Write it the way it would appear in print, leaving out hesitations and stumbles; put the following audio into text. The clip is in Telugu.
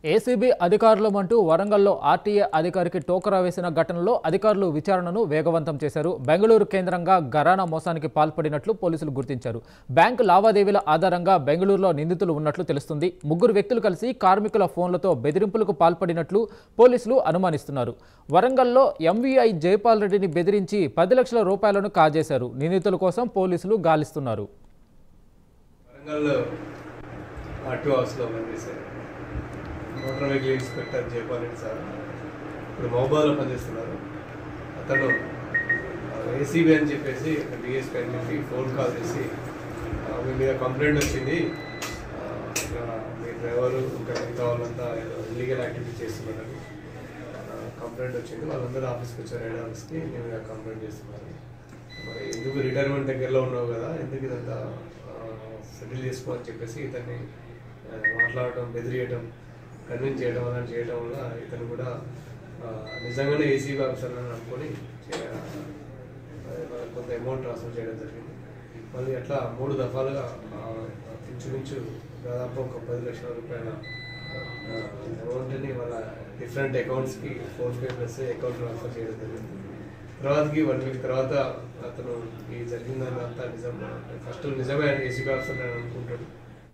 ఏసీబీ అధికారులమంటూ వరంగల్లో ఆర్టీఏ అధికారికి టోకరా వేసిన ఘటనలో అధికారులు విచారణను వేగవంతం చేశారు. బెంగళూరు కేంద్రంగా ఘరానా మోసానికి పాల్పడినట్లు పోలీసులు గుర్తించారు. బ్యాంకు లావాదేవీల ఆధారంగా బెంగళూరులో నిందితులు ఉన్నట్లు తెలుస్తుంది. ముగ్గురు వ్యక్తులు కలిసి కార్మికుల ఫోన్లతో బెదిరింపులకు పాల్పడినట్లు పోలీసులు అనుమానిస్తున్నారు. వరంగల్లో ఎంవీఐ జైపాల్ రెడ్డిని బెదిరించి 10 లక్షల రూపాయలను కాజేశారు. నిందితుల కోసం పోలీసులు గాలిస్తున్నారు. Motor vehicle inspector Jaipal Reddy sir ఇప్పుడు మహబూబాలో పనిచేస్తున్నారు. అతను ఏసీబీ అని చెప్పేసి డిఎస్పీ అని చెప్పి ఫోన్ కాల్ చేసి మీ మీద కంప్లైంట్ వచ్చింది, మీ డ్రైవరు ఇంకా మిగతా వాళ్ళంతా ఇల్లీగల్ యాక్టివిటీ చేస్తున్నారని కంప్లైంట్ వచ్చింది. వాళ్ళందరూ ఆఫీస్కి వచ్చారు, హెడ్ ఆఫీస్కి. మేము కంప్లైంట్ చేస్తున్నారు. మరి ఎందుకు రిటైర్మెంట్ దగ్గరలో ఉన్నావు కదా, ఎందుకు ఇదంతా సెటిల్ చేసుకోమని చెప్పేసి ఇతన్ని మాట్లాడటం, బెదిరియటం, కన్విన్స్ చేయడం, అలాంటి చేయడం వల్ల ఇతను కూడా నిజంగానే ఏసీబీ ఆఫీసర్ అని అనుకొని కొంత అమౌంట్ ట్రాన్స్ఫర్ చేయడం జరిగింది. మళ్ళీ అట్లా 3 దఫాలుగా ఇంచుమించు దాదాపు ఒక 10 లక్షల రూపాయల అమౌంట్ని వాళ్ళ డిఫరెంట్ అకౌంట్స్కి ఫోన్పే ప్లస్ అకౌంట్ ట్రాన్స్ఫర్ చేయడం జరిగింది. తర్వాతకి 1 వీక్ తర్వాత అతను ఈ జరిగిందని అంతా నిజం, ఫస్ట్ నిజమే ఏసీబీ ఆఫీసర్ అని అనుకుంటాడు.